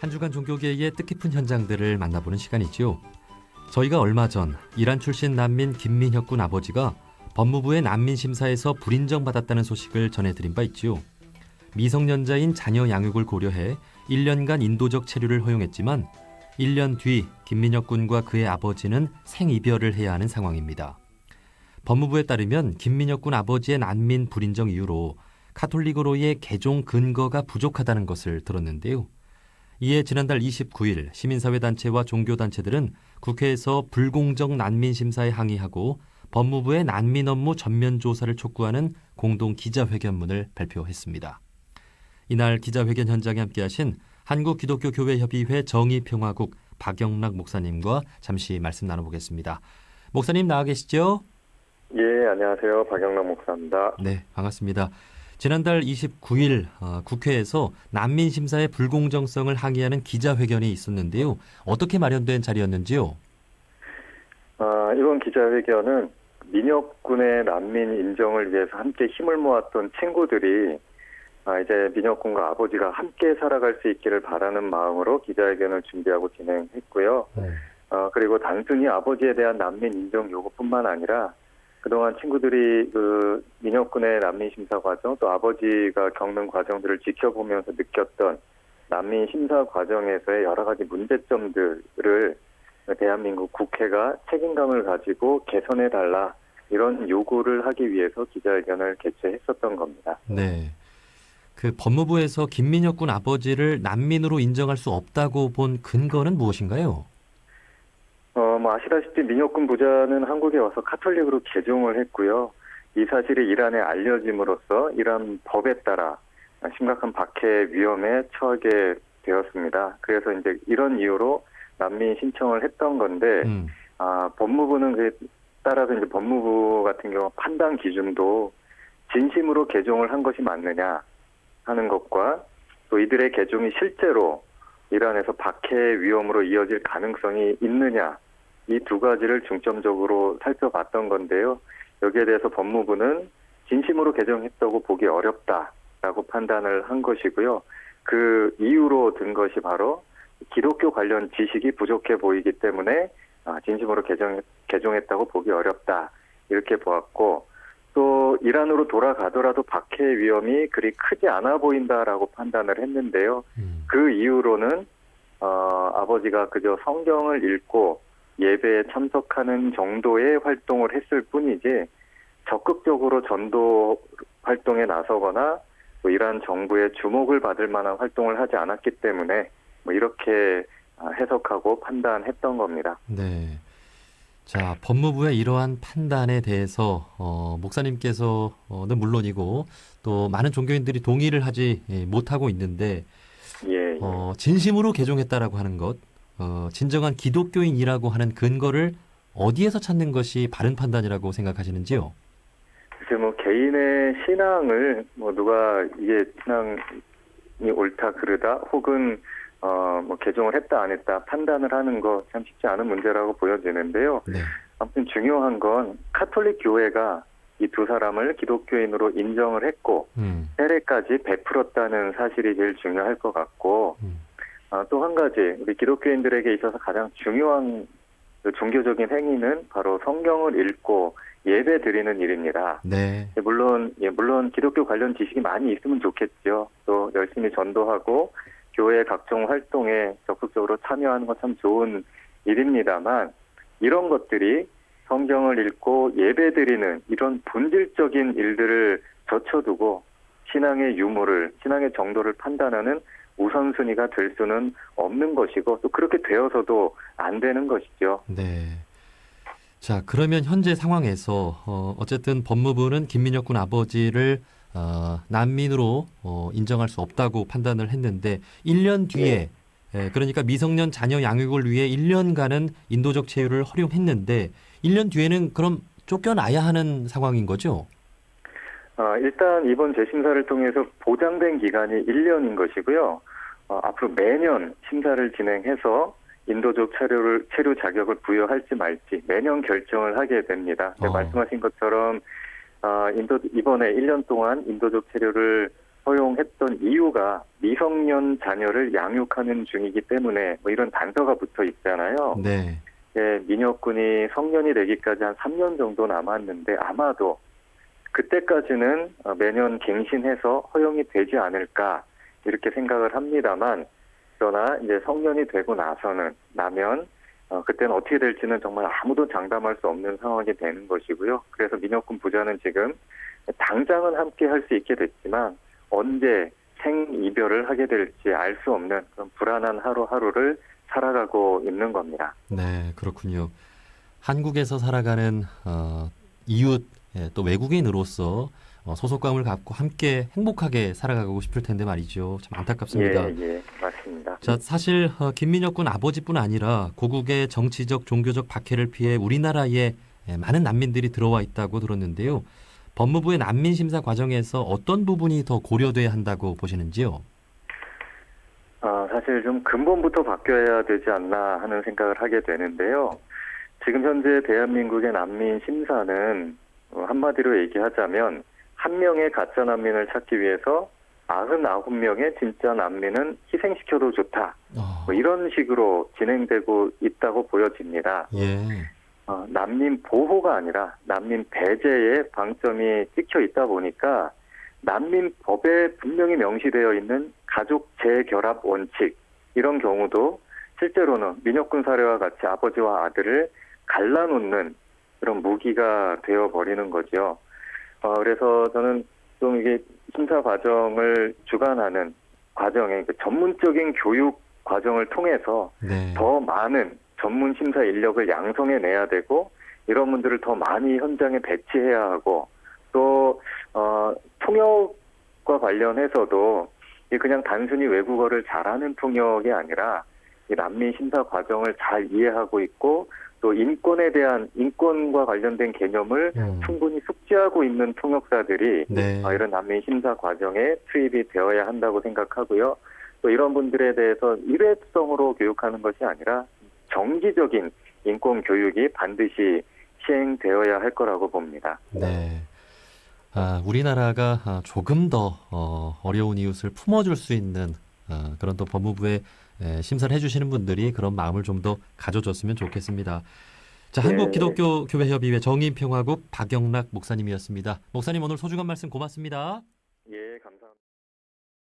한 주간 종교계의 뜻깊은 현장들을 만나보는 시간이지요. 저희가 얼마 전 이란 출신 난민 김민혁 군 아버지가 법무부의 난민심사에서 불인정받았다는 소식을 전해드린 바 있지요. 미성년자인 자녀 양육을 고려해 1년간 인도적 체류를 허용했지만 1년 뒤 김민혁 군과 그의 아버지는 생이별을 해야 하는 상황입니다. 법무부에 따르면 김민혁 군 아버지의 난민 불인정 이유로 카톨릭으로의 개종 근거가 부족하다는 것을 들었는데요. 이에 지난달 29일 시민사회단체와 종교단체들은 국회에서 불공정 난민심사에 항의하고 법무부의 난민 업무 전면 조사를 촉구하는 공동 기자회견문을 발표했습니다. 이날 기자회견 현장에 함께하신 한국기독교교회협의회 정의평화국 박영락 목사님과 잠시 말씀 나눠보겠습니다. 목사님 나와 계시죠? 예, 안녕하세요. 박영락 목사입니다. 네, 반갑습니다. 지난달 29일 국회에서 난민심사의 불공정성을 항의하는 기자회견이 있었는데요. 어떻게 마련된 자리였는지요? 이번 기자회견은 민혁 군의 난민 인정을 위해서 함께 힘을 모았던 친구들이 이제 민혁 군과 아버지가 함께 살아갈 수 있기를 바라는 마음으로 기자회견을 준비하고 진행했고요. 그리고 단순히 아버지에 대한 난민 인정 요구뿐만 아니라 그동안 친구들이 그 민혁 군의 난민 심사 과정 또 아버지가 겪는 과정들을 지켜보면서 느꼈던 난민 심사 과정에서의 여러 가지 문제점들을 대한민국 국회가 책임감을 가지고 개선해달라 이런 요구를 하기 위해서 기자회견을 개최했었던 겁니다. 네. 그 법무부에서 김민혁 군 아버지를 난민으로 인정할 수 없다고 본 근거는 무엇인가요? 아시다시피 민혁 군 부자는 한국에 와서 카톨릭으로 개종을 했고요. 이 사실이 이란에 알려짐으로써 이란 법에 따라 심각한 박해 위험에 처하게 되었습니다. 그래서 이제 이런 이유로 난민 신청을 했던 건데, 법무부는 따라서 이제 법무부 같은 경우 판단 기준도 진심으로 개종을 한 것이 맞느냐 하는 것과 또 이들의 개종이 실제로 이란에서 박해 위험으로 이어질 가능성이 있느냐 이 두 가지를 중점적으로 살펴봤던 건데요. 여기에 대해서 법무부는 진심으로 개종했다고 보기 어렵다라고 판단을 한 것이고요. 그 이유로 든 것이 바로 기독교 관련 지식이 부족해 보이기 때문에 진심으로 개종했다고 보기 어렵다 이렇게 보았고, 또 이란으로 돌아가더라도 박해 위험이 그리 크지 않아 보인다라고 판단을 했는데요. 그 이유로는 아버지가 그저 성경을 읽고 예배에 참석하는 정도의 활동을 했을 뿐이지 적극적으로 전도 활동에 나서거나 또 이란 정부의 주목을 받을 만한 활동을 하지 않았기 때문에 이렇게 해석하고 판단했던 겁니다. 네. 자, 법무부의 이러한 판단에 대해서 목사님께서는 물론이고 또 많은 종교인들이 동의를 하지 못하고 있는데 진심으로 개종했다라고 하는 것, 진정한 기독교인이라고 하는 근거를 어디에서 찾는 것이 바른 판단이라고 생각하시는지요? 글쎄 개인의 신앙을 누가 이게 신앙이 옳다 그르다 혹은 개종을 했다 안 했다 판단을 하는 거 참 쉽지 않은 문제라고 보여지는데요. 네. 아무튼 중요한 건 카톨릭 교회가 이 두 사람을 기독교인으로 인정을 했고 세례까지 베풀었다는 사실이 제일 중요할 것 같고, 또 한 가지 우리 기독교인들에게 있어서 가장 중요한 종교적인 행위는 바로 성경을 읽고 예배 드리는 일입니다. 네. 물론 기독교 관련 지식이 많이 있으면 좋겠죠. 또 열심히 전도하고 교회 각종 활동에 적극적으로 참여하는 건 참 좋은 일입니다만, 이런 것들이 성경을 읽고 예배드리는 이런 본질적인 일들을 젖혀두고 신앙의 유무를, 신앙의 정도를 판단하는 우선순위가 될 수는 없는 것이고 또 그렇게 되어서도 안 되는 것이죠. 네. 자, 그러면 현재 상황에서 어쨌든 법무부는 김민혁 군 아버지를 난민으로 인정할 수 없다고 판단을 했는데 1년 뒤에 그러니까 미성년 자녀 양육을 위해 1년간은 인도적 체류를 허용했는데 1년 뒤에는 그럼 쫓겨나야 하는 상황인 거죠? 일단 이번 재심사를 통해서 보장된 기간이 1년인 것이고요. 앞으로 매년 심사를 진행해서 인도적 체류 자격을 부여할지 말지 매년 결정을 하게 됩니다. 말씀하신 것처럼 이번에 1년 동안 인도적 체류를 허용했던 이유가 미성년 자녀를 양육하는 중이기 때문에 뭐 이런 단서가 붙어 있잖아요. 네. 예, 민혁군이 성년이 되기까지 한 3년 정도 남았는데 아마도 그때까지는 매년 갱신해서 허용이 되지 않을까 이렇게 생각을 합니다만, 그러나 이제 성년이 되고 나면 그때는 어떻게 될지는 정말 아무도 장담할 수 없는 상황이 되는 것이고요. 그래서 민혁군 부자는 지금 당장은 함께 할 수 있게 됐지만 언제 생이별을 하게 될지 알 수 없는 그런 불안한 하루하루를 살아가고 있는 겁니다. 네, 그렇군요. 한국에서 살아가는 이웃, 또 외국인으로서 소속감을 갖고 함께 행복하게 살아가고 싶을 텐데 말이죠. 참 안타깝습니다. 예, 맞습니다. 자, 사실 김민혁 군 아버지뿐 아니라 고국의 정치적, 종교적 박해를 피해 우리나라에 많은 난민들이 들어와 있다고 들었는데요. 법무부의 난민 심사 과정에서 어떤 부분이 더 고려돼야 한다고 보시는지요? 사실 좀 근본부터 바뀌어야 되지 않나 하는 생각을 하게 되는데요. 지금 현재 대한민국의 난민 심사는 한마디로 얘기하자면 한 명의 가짜 난민을 찾기 위해서 99명의 진짜 난민은 희생시켜도 좋다. 뭐 이런 식으로 진행되고 있다고 보여집니다. 예. 난민 보호가 아니라 난민 배제에 방점이 찍혀 있다 보니까 난민법에 분명히 명시되어 있는 가족 재결합 원칙, 이런 경우도 실제로는 민혁군 사례와 같이 아버지와 아들을 갈라놓는 그런 무기가 되어버리는 거죠. 그래서 저는 좀 이게 심사 과정을 주관하는 과정에 전문적인 교육 과정을 통해서 네. 더 많은 전문 심사 인력을 양성해내야 되고, 이런 분들을 더 많이 현장에 배치해야 하고, 또 통역과 관련해서도 그냥 단순히 외국어를 잘하는 통역이 아니라 이 난민 심사 과정을 잘 이해하고 있고, 또 인권과 관련된 개념을 충분히 숙지하고 있는 통역사들이 네. 이런 난민 심사 과정에 투입이 되어야 한다고 생각하고요. 또 이런 분들에 대해서 일회성으로 교육하는 것이 아니라 정기적인 인권 교육이 반드시 시행되어야 할 거라고 봅니다. 네. 우리나라가 조금 더 어려운 이웃을 품어줄 수 있는 그런 또 법무부의 심사를 해주시는 분들이 그런 마음을 좀 더 가져줬으면 좋겠습니다. 자, 한국기독교교회협의회 정의평화국 박영락 목사님이었습니다. 목사님, 오늘 소중한 말씀 고맙습니다. 예, 감사합니다.